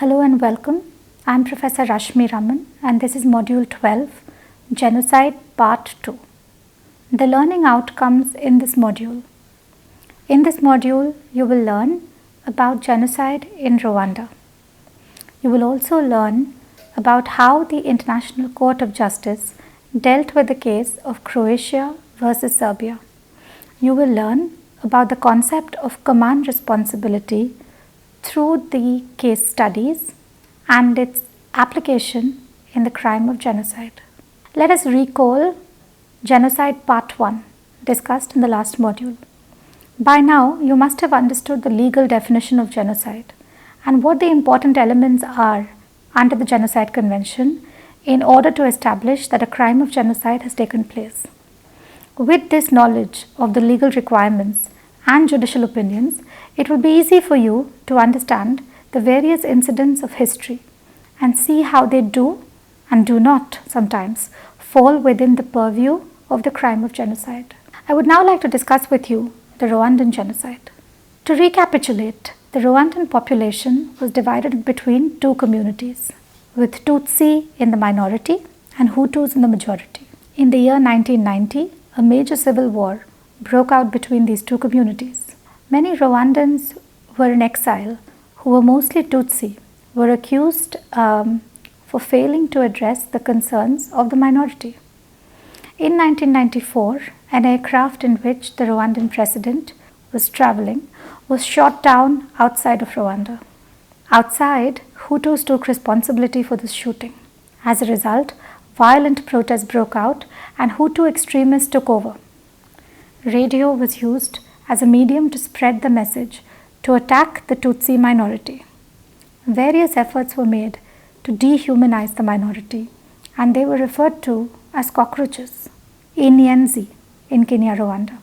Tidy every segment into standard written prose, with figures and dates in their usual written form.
Hello and welcome. I am Professor Rashmi Raman and this is Module 12, Genocide Part 2. The learning outcomes in this module. In this module, you will learn about genocide in Rwanda. You will also learn about how the International Court of Justice dealt with the case of Croatia versus Serbia. You will learn about the concept of command responsibility through the case studies and its application in the crime of genocide. Let us recall Genocide Part 1 discussed in the last module. By now, you must have understood the legal definition of genocide and what the important elements are under the Genocide Convention in order to establish that a crime of genocide has taken place. With this knowledge of the legal requirements and judicial opinions, it will be easy for you to understand the various incidents of history and see how they do and do not sometimes fall within the purview of the crime of genocide. I would now like to discuss with you the Rwandan genocide. To recapitulate, the Rwandan population was divided between two communities, with Tutsi in the minority and Hutus in the majority. In the year 1990, a major civil war broke out between these two communities. Many Rwandans were in exile, who were mostly Tutsi, were accused for failing to address the concerns of the minority. In 1994, an aircraft in which the Rwandan president was traveling was shot down outside of Rwanda. Outside, Hutus took responsibility for this shooting. As a result, violent protests broke out and Hutu extremists took over. Radio was used as a medium to spread the message to attack the Tutsi minority. Various efforts were made to dehumanize the minority, and they were referred to as cockroaches, Inyenzi, in Kenya, Rwanda.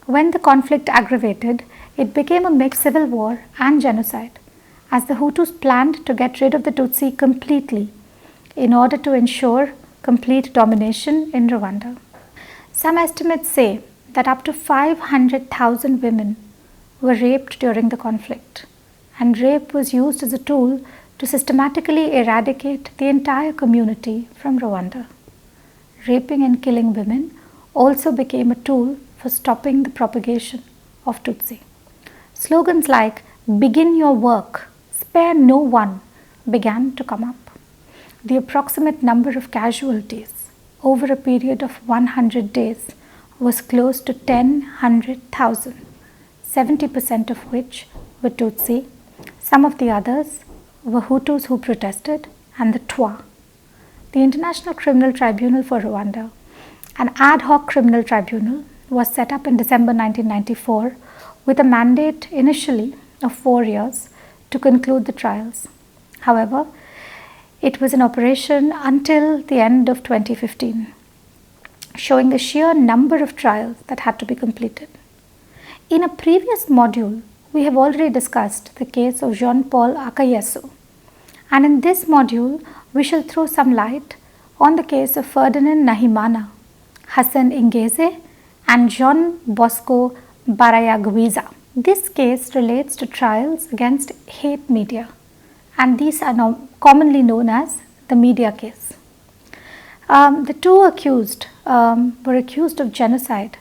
When the conflict aggravated, it became a mixed civil war and genocide, as the Hutus planned to get rid of the Tutsi completely in order to ensure complete domination in Rwanda. Some estimates say that up to 500,000 women were raped during the conflict, and rape was used as a tool to systematically eradicate the entire community from Rwanda. Raping and killing women also became a tool for stopping the propagation of Tutsi. Slogans like "Begin your work, spare no one" began to come up. The approximate number of casualties over a period of 100 days was close to 100,000, 70% of which were Tutsi. Some of the others were Hutus who protested, and the Twa. The International Criminal Tribunal for Rwanda, an ad hoc criminal tribunal, was set up in December 1994 with a mandate initially of 4 years to conclude the trials. However, it was in operation until the end of 2015. Showing the sheer number of trials that had to be completed. In a previous module, we have already discussed the case of Jean-Paul Akayesu, and in this module, we shall throw some light on the case of Ferdinand Nahimana, Hassan Ingeze, and John Bosco Barayagwiza. This case relates to trials against hate media, and these are commonly known as the media case. The two accused were accused of genocide,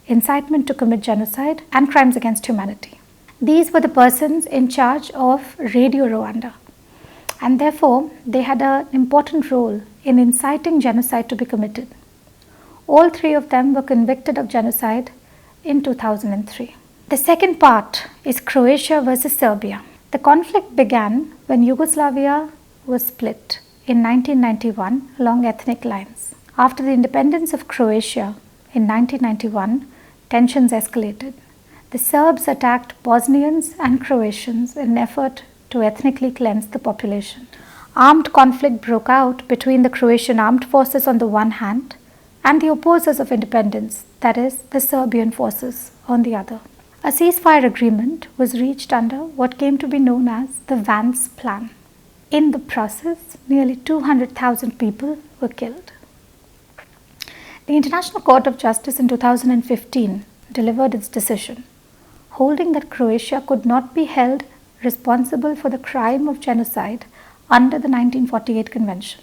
incitement to commit genocide, and crimes against humanity. These were the persons in charge of Radio Rwanda, and therefore they had an important role in inciting genocide to be committed. All three of them were convicted of genocide in 2003. The second part is Croatia versus Serbia. The conflict began when Yugoslavia was split in 1991 along ethnic lines. After the independence of Croatia in 1991, tensions escalated. The Serbs attacked Bosnians and Croatians in an effort to ethnically cleanse the population. Armed conflict broke out between the Croatian armed forces on the one hand and the opposers of independence, that is, the Serbian forces, on the other. A ceasefire agreement was reached under what came to be known as the Vance Plan. In the process, nearly 200,000 people were killed. The International Court of Justice in 2015 delivered its decision, holding that Croatia could not be held responsible for the crime of genocide under the 1948 Convention.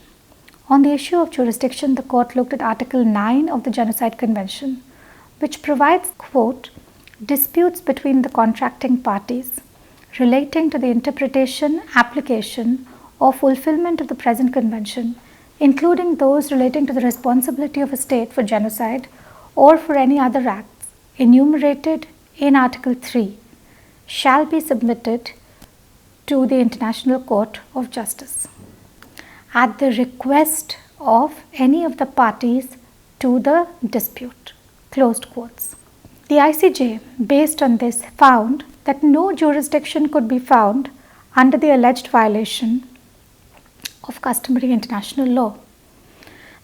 On the issue of jurisdiction, the court looked at Article 9 of the Genocide Convention, which provides, quote, disputes between the contracting parties relating to the interpretation, application, or fulfillment of the present convention, including those relating to the responsibility of a state for genocide or for any other acts enumerated in Article 3, shall be submitted to the International Court of Justice at the request of any of the parties to the dispute. Closed quotes. The ICJ, based on this, found that no jurisdiction could be found under the alleged violation of customary international law.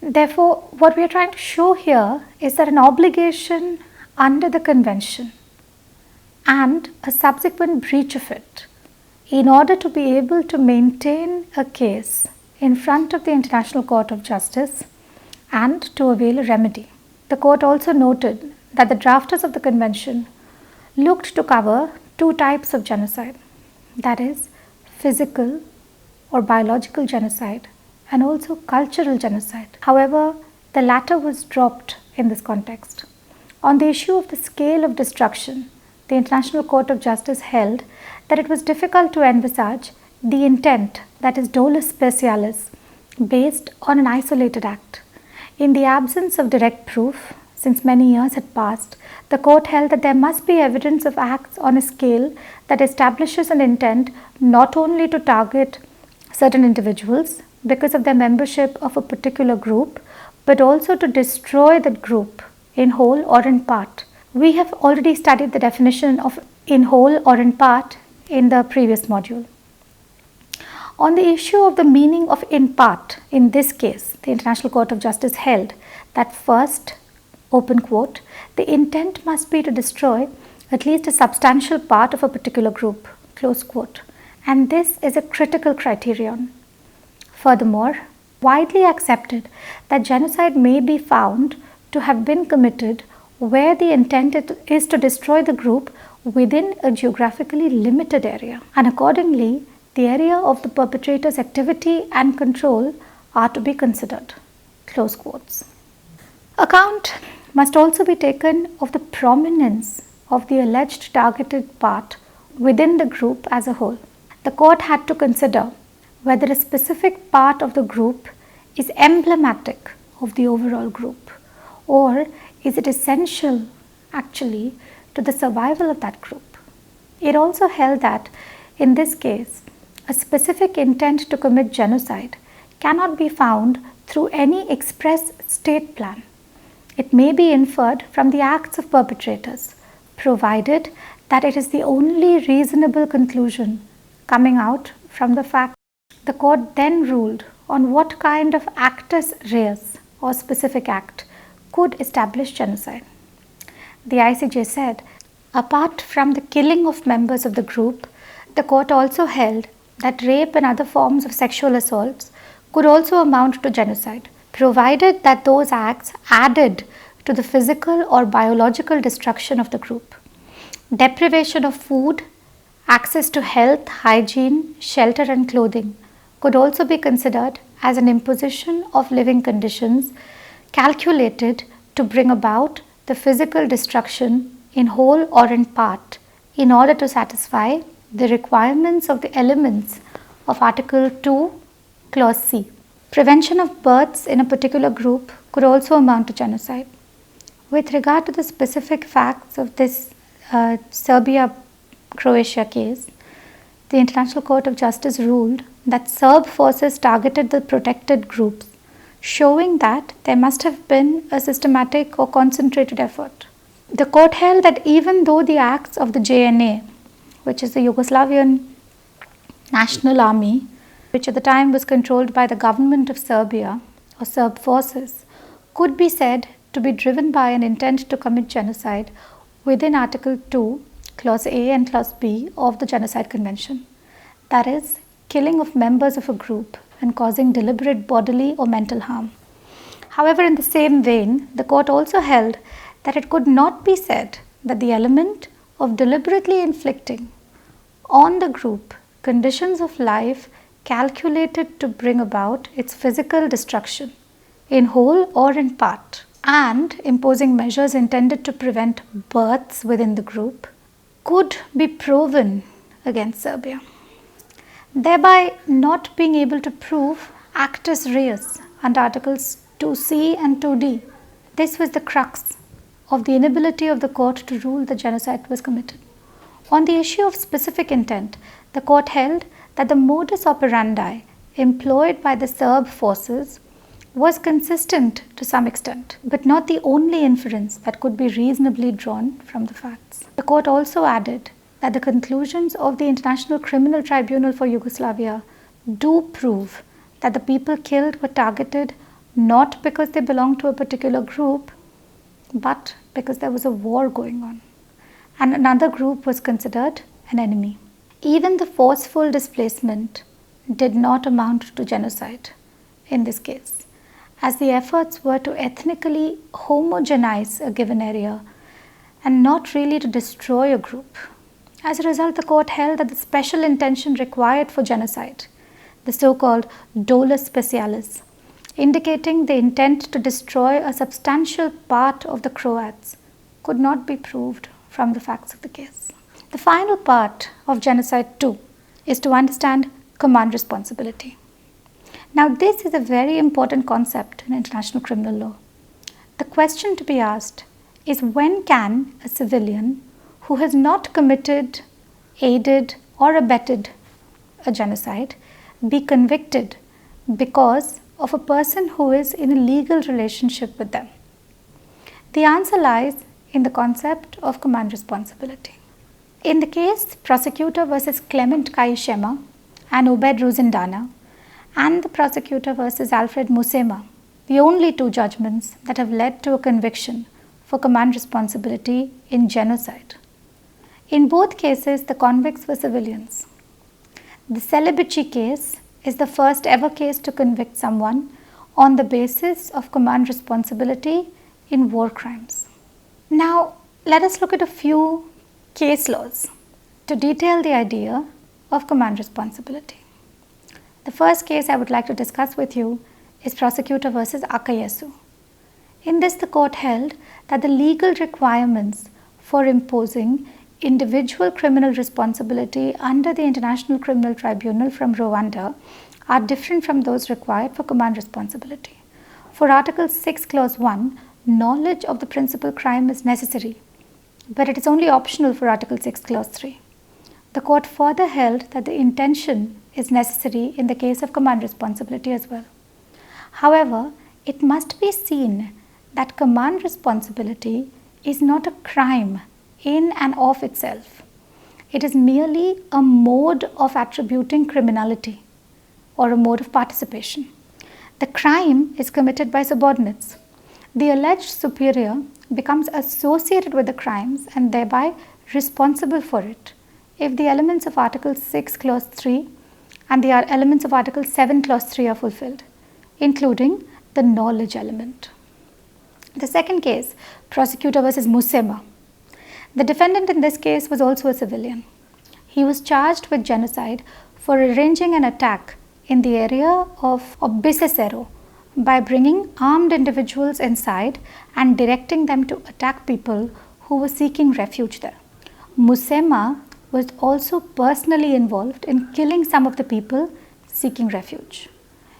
Therefore, what we are trying to show here is that an obligation under the convention and a subsequent breach of it, in order to be able to maintain a case in front of the International Court of Justice and to avail a remedy. The court also noted that the drafters of the convention looked to cover two types of genocide, that is, physical or biological genocide and also cultural genocide. However, the latter was dropped in this context. On the issue of the scale of destruction, the International Court of Justice held that it was difficult to envisage the intent, that is dolus specialis, based on an isolated act. In the absence of direct proof, since many years had passed, the court held that there must be evidence of acts on a scale that establishes an intent not only to target certain individuals because of their membership of a particular group, but also to destroy that group in whole or in part. We have already studied the definition of in whole or in part in the previous module. On the issue of the meaning of in part, in this case, the International Court of Justice held that first, open quote, the intent must be to destroy at least a substantial part of a particular group, close quote, and this is a critical criterion. Furthermore, widely accepted that genocide may be found to have been committed where the intent is to destroy the group within a geographically limited area, and accordingly, the area of the perpetrator's activity and control are to be considered. Close quotes. Account must also be taken of the prominence of the alleged targeted part within the group as a whole. The court had to consider whether a specific part of the group is emblematic of the overall group, or is it essential actually to the survival of that group. It also held that in this case, a specific intent to commit genocide cannot be found through any express state plan. It may be inferred from the acts of perpetrators, provided that it is the only reasonable conclusion coming out from the fact. The court then ruled on what kind of actus reus or specific act could establish genocide. The ICJ said, apart from the killing of members of the group, the court also held that rape and other forms of sexual assaults could also amount to genocide, provided that those acts added to the physical or biological destruction of the group. Deprivation of food, access to health, hygiene, shelter and clothing could also be considered as an imposition of living conditions calculated to bring about the physical destruction in whole or in part in order to satisfy the requirements of the elements of Article 2, Clause C. Prevention of births in a particular group could also amount to genocide. With regard to the specific facts of this Serbia-Croatia case, the International Court of Justice ruled that Serb forces targeted the protected groups, showing that there must have been a systematic or concentrated effort. The court held that even though the acts of the JNA, which is the Yugoslavian National Army, which at the time was controlled by the government of Serbia or Serb forces, could be said to be driven by an intent to commit genocide within Article 2, Clause A and Clause B of the Genocide Convention, that is, killing of members of a group and causing deliberate bodily or mental harm. However, in the same vein, the court also held that it could not be said that the element of deliberately inflicting on the group conditions of life calculated to bring about its physical destruction, in whole or in part, and imposing measures intended to prevent births within the group, could be proven against Serbia, thereby not being able to prove actus reus under Articles 2C and 2D. This was the crux of the inability of the court to rule the genocide was committed. On the issue of specific intent, the court held that the modus operandi employed by the Serb forces was consistent to some extent, but not the only inference that could be reasonably drawn from the facts. The court also added that the conclusions of the International Criminal Tribunal for Yugoslavia do prove that the people killed were targeted not because they belonged to a particular group, but because there was a war going on, and another group was considered an enemy. Even the forceful displacement did not amount to genocide in this case, as the efforts were to ethnically homogenize a given area and not really to destroy a group. As a result, the court held that the special intention required for genocide, the so-called dolus specialis, indicating the intent to destroy a substantial part of the Croats, could not be proved from the facts of the case. The final part of Genocide 2 is to understand command responsibility. Now, this is a very important concept in international criminal law. The question to be asked is, when can a civilian who has not committed, aided, or abetted a genocide be convicted because of a person who is in a legal relationship with them? The answer lies in the concept of command responsibility. In the case Prosecutor versus Clement Kayishema and Obed Ruzindana, and the Prosecutor versus Alfred Musema, the only two judgments that have led to a conviction for command responsibility in genocide. In both cases, the convicts were civilians. The Celibici case is the first ever case to convict someone on the basis of command responsibility in war crimes. Now, let us look at a few case laws to detail the idea of command responsibility. The first case I would like to discuss with you is Prosecutor versus Akayesu. In this, the court held that the legal requirements for imposing individual criminal responsibility under the International Criminal Tribunal from Rwanda are different from those required for command responsibility. For Article 6, Clause 1, knowledge of the principal crime is necessary, but it is only optional for Article 6, Clause 3. The court further held that the intention is necessary in the case of command responsibility as well. However, it must be seen that command responsibility is not a crime in and of itself. It is merely a mode of attributing criminality or a mode of participation. The crime is committed by subordinates. The alleged superior becomes associated with the crimes and thereby responsible for it if the elements of Article 6, Clause 3 and the elements of Article 7, Clause 3 are fulfilled, including the knowledge element. The second case, Prosecutor versus Musema. The defendant in this case was also a civilian. He was charged with genocide for arranging an attack in the area of Bisesero by bringing armed individuals inside and directing them to attack people who were seeking refuge there. Musema was also personally involved in killing some of the people seeking refuge.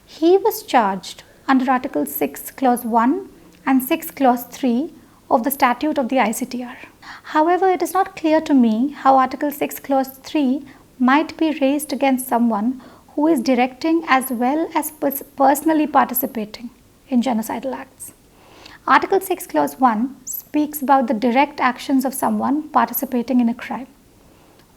He was charged under Article 6, Clause 1 and 6, Clause 3 of the Statute of the ICTR. However, it is not clear to me how Article 6, Clause 3 might be raised against someone who is directing as well as personally participating in genocidal acts. Article 6, Clause 1 speaks about the direct actions of someone participating in a crime,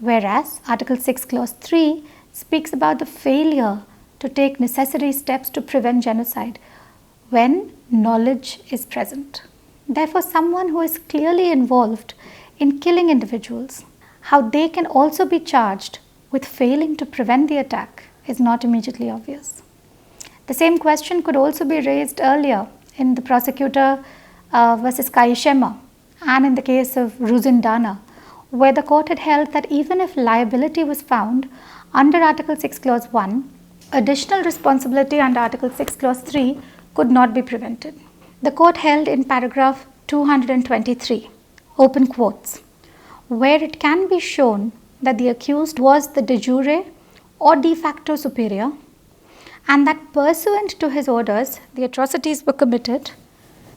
whereas Article 6, Clause 3 speaks about the failure to take necessary steps to prevent genocide when knowledge is present. Therefore, someone who is clearly involved in killing individuals, how they can also be charged with failing to prevent the attack is not immediately obvious. The same question could also be raised earlier in the Prosecutor versus Kayishema and in the case of Ruzindana where the court had held that even if liability was found under Article 6 Clause 1, additional responsibility under Article 6 Clause 3 could not be prevented. The court held in paragraph 223, open quotes, where it can be shown that the accused was the de jure or de facto superior and that pursuant to his orders the atrocities were committed,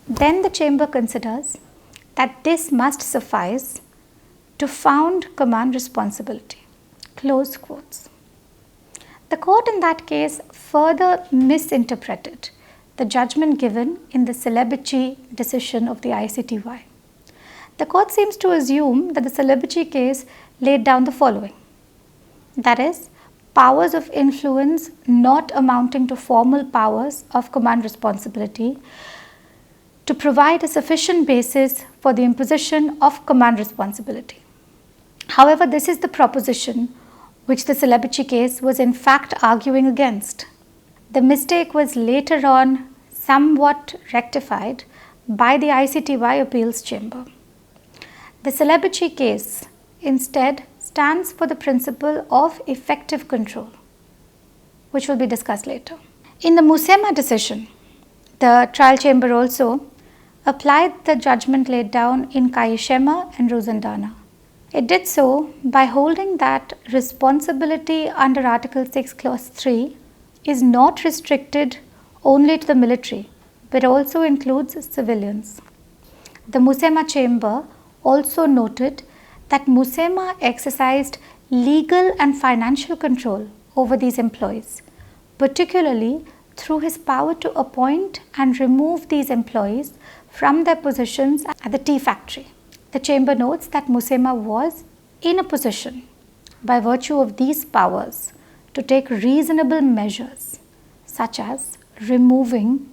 then the chamber considers that this must suffice to found command responsibility. Close quotes. The court in that case further misinterpreted the judgment given in the Celebici decision of the ICTY. The court seems to assume that the Celebici case laid down the following, that is, powers of influence not amounting to formal powers of command responsibility to provide a sufficient basis for the imposition of command responsibility. However, this is the proposition which the Celebici case was in fact arguing against. The mistake was later on somewhat rectified by the ICTY appeals chamber. The Celebici case instead stands for the principle of effective control, which will be discussed later. In the Musema decision, the trial chamber also applied the judgment laid down in Kayishema and Rosendana. It did so by holding that responsibility under Article 6 Clause 3 is not restricted only to the military but also includes civilians. The Musema chamber also noted that Musema exercised legal and financial control over these employees, particularly through his power to appoint and remove these employees from their positions at the tea factory. The chamber notes that Musema was in a position, by virtue of these powers, to take reasonable measures, such as removing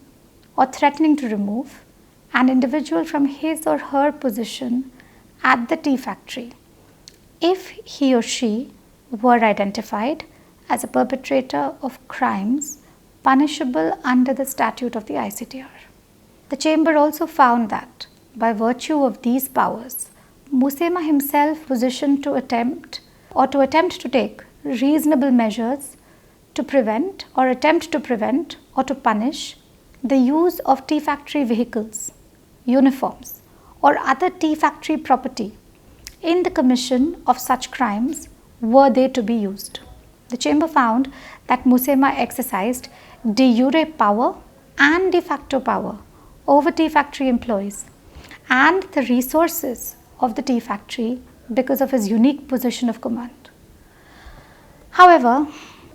or threatening to remove an individual from his or her position at the tea factory if he or she were identified as a perpetrator of crimes punishable under the statute of the ICTR. The chamber also found that by virtue of these powers, Musema himself positioned to attempt to take reasonable measures to prevent or attempt to prevent or to punish the use of tea factory vehicles, uniforms, or other tea factory property in the commission of such crimes were they to be used. The chamber found that Musema exercised de jure power and de facto power over tea factory employees and the resources of the tea factory because of his unique position of command. However,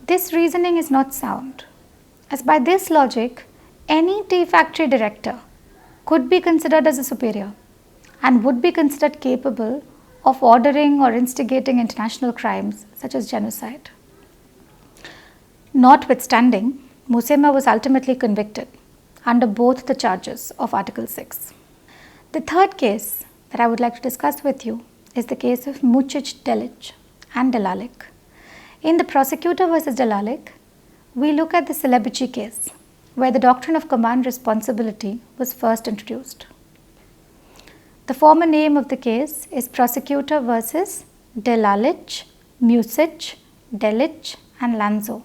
this reasoning is not sound, as by this logic, any tea factory director could be considered as a superior and would be considered capable of ordering or instigating international crimes such as genocide. Notwithstanding, Musema was ultimately convicted under both the charges of Article 6. The third case that I would like to discuss with you is the case of Mucic, Delic and Delalic. In the prosecutor versus Delalic, we look at the Celebici case, where the doctrine of command responsibility was first introduced. The former name of the case is prosecutor versus Delalic, Mucic, Delic and Lanzo.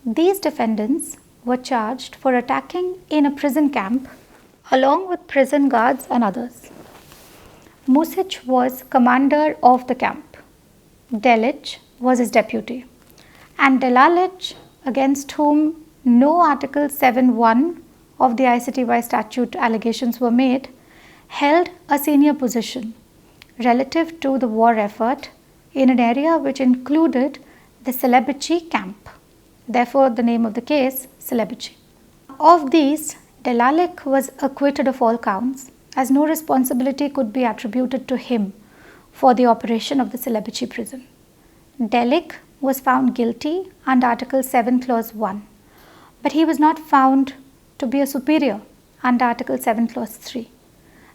These defendants were charged for attacking in a prison camp along with prison guards and others. Mucic was commander of the camp. Delic was his deputy. And Delalic, against whom no Article 7(1) of the ICTY statute allegations were made, held a senior position relative to the war effort in an area which included the Celebici camp. Therefore, the name of the case, Celebici. Of these, Delalic was acquitted of all counts, as no responsibility could be attributed to him for the operation of the Celebici prison. Delic was found guilty under Article 7 Clause 1, but he was not found to be a superior under Article 7 Clause 3.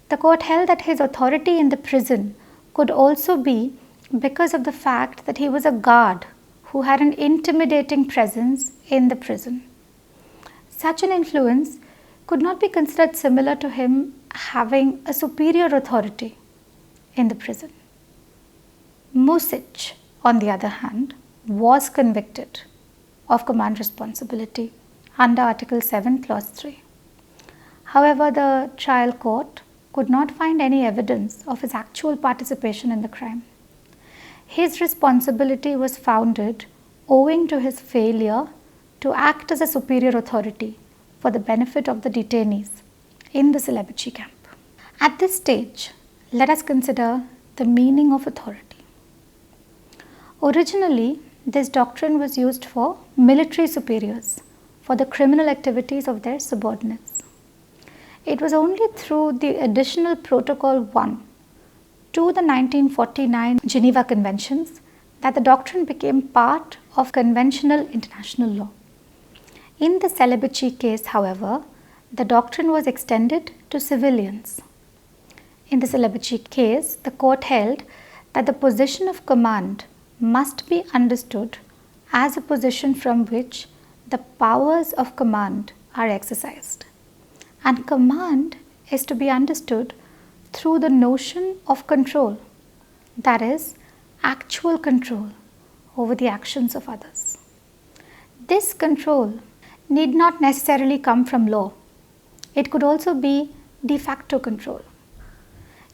The court held that his authority in the prison could also be because of the fact that he was a guard who had an intimidating presence in the prison. Such an influence could not be considered similar to him having a superior authority in the prison. Music, on the other hand, was convicted of command responsibility under Article 7, Clause 3. However, the trial court could not find any evidence of his actual participation in the crime. His responsibility was founded owing to his failure to act as a superior authority for the benefit of the detainees in the Celebici camp. At this stage, let us consider the meaning of authority. Originally, this doctrine was used for military superiors for the criminal activities of their subordinates. It was only through the additional Protocol 1 to the 1949 Geneva Conventions that the doctrine became part of conventional international law. In the Celebici case, however, the doctrine was extended to civilians. In the Celebici case, the court held that the position of command must be understood as a position from which the powers of command are exercised. And command is to be understood through the notion of control, that is, actual control over the actions of others. This control need not necessarily come from law. It could also be de facto control.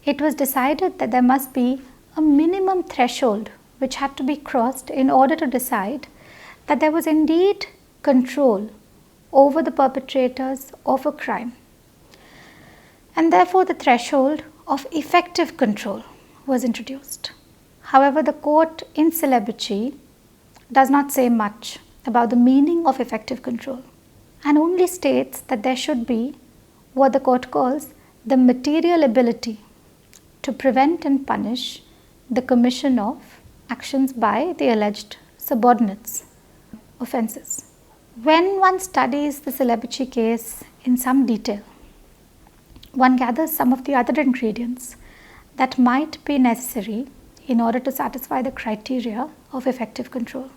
It was decided that there must be a minimum threshold which had to be crossed in order to decide that there was indeed control over the perpetrators of a crime. And therefore, the threshold of effective control was introduced. However, the court in Celebici does not say much about the meaning of effective control and only states that there should be what the court calls the material ability to prevent and punish the commission of actions by the alleged subordinates, offences. When one studies the Celebici case in some detail, one gathers some of the other ingredients that might be necessary in order to satisfy the criteria of effective control.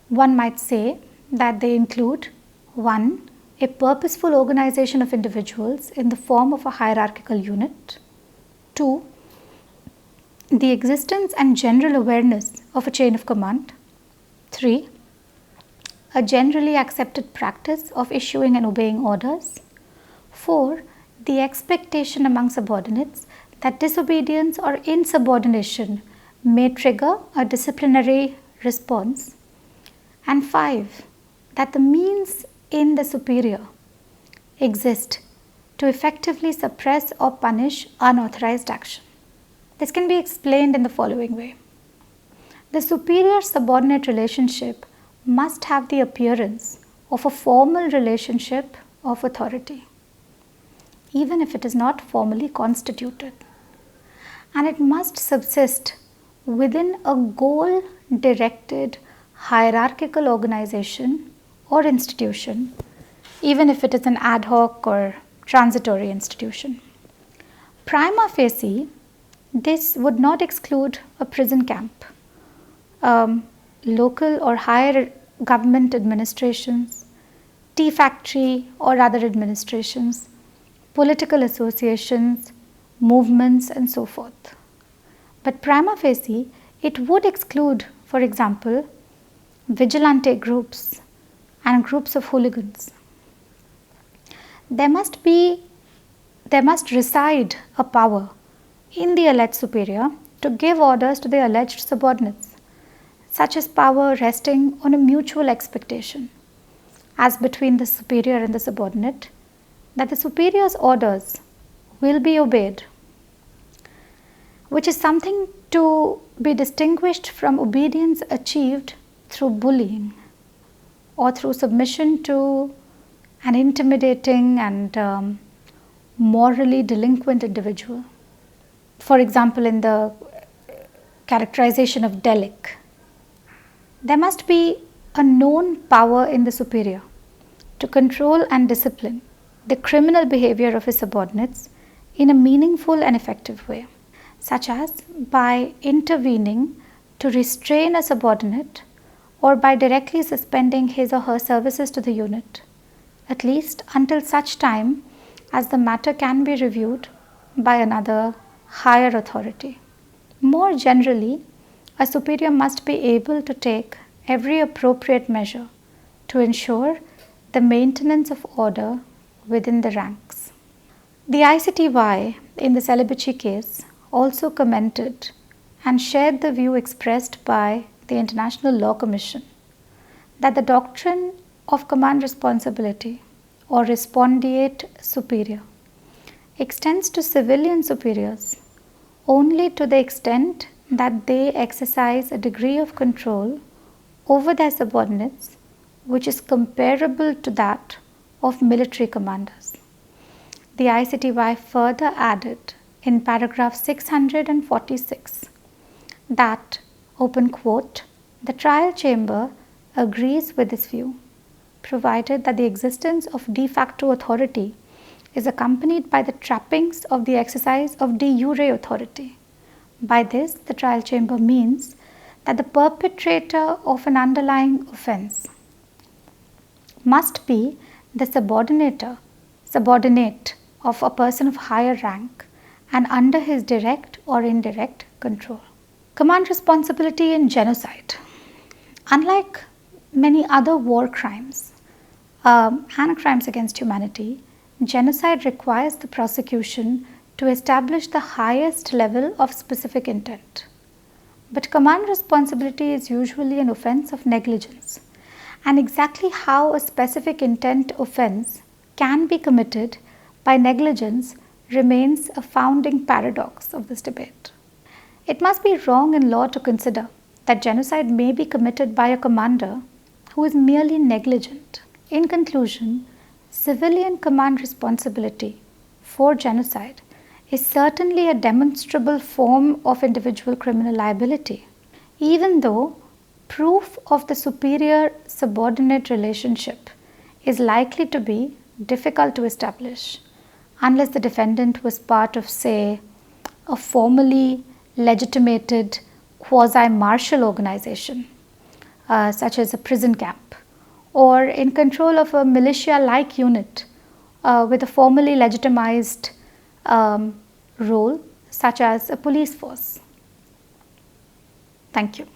One might say that they include 1. A purposeful organization of individuals in the form of a hierarchical unit. 2. The existence and general awareness of a chain of command. 3. A generally accepted practice of issuing and obeying orders. 4. The expectation among subordinates that disobedience or insubordination may trigger a disciplinary response. And 5. That the means in the superior exist to effectively suppress or punish unauthorized action. This can be explained in the following way. The superior-subordinate relationship must have the appearance of a formal relationship of authority, even if it is not formally constituted. And it must subsist within a goal-directed hierarchical organization or institution, even if it is an ad hoc or transitory institution. Prima facie, this would not exclude a prison camp, local or higher government administrations, tea factory or other administrations, political associations, movements, and so forth. But prima facie, it would exclude, for example, vigilante groups and groups of hooligans. There must reside a power in the alleged superior to give orders to the alleged subordinates, such as power resting on a mutual expectation, as between the superior and the subordinate, that the superior's orders will be obeyed, which is something to be distinguished from obedience achieved through bullying or through submission to an intimidating and morally delinquent individual. For example, in the characterization of delict, there must be a known power in the superior to control and discipline the criminal behavior of his subordinates in a meaningful and effective way, such as by intervening to restrain a subordinate or by directly suspending his or her services to the unit, at least until such time as the matter can be reviewed by another higher authority. More generally, a superior must be able to take every appropriate measure to ensure the maintenance of order within the ranks. The ICTY in the Celibici case also commented and shared the view expressed by the International Law Commission that the doctrine of command responsibility or respondeat superior extends to civilian superiors only to the extent that they exercise a degree of control over their subordinates which is comparable to that of military commanders. The ICTY further added in paragraph 646 that, open quote, the trial chamber agrees with this view, provided that the existence of de facto authority is accompanied by the trappings of the exercise of de jure authority. By this, the trial chamber means that the perpetrator of an underlying offense must be the subordinate of a person of higher rank and under his direct or indirect control. Command responsibility in genocide. Unlike many other war crimes and crimes against humanity, genocide requires the prosecution to establish the highest level of specific intent. But command responsibility is usually an offense of negligence, and exactly how a specific intent offense can be committed by negligence remains a founding paradox of this debate. It must be wrong in law to consider that genocide may be committed by a commander who is merely negligent. In conclusion, civilian command responsibility for genocide is certainly a demonstrable form of individual criminal liability, even though proof of the superior subordinate relationship is likely to be difficult to establish unless the defendant was part of, say, a formally legitimated quasi-martial organization, such as a prison camp, or in control of a militia-like unit with a formally legitimized role, such as a police force. Thank you.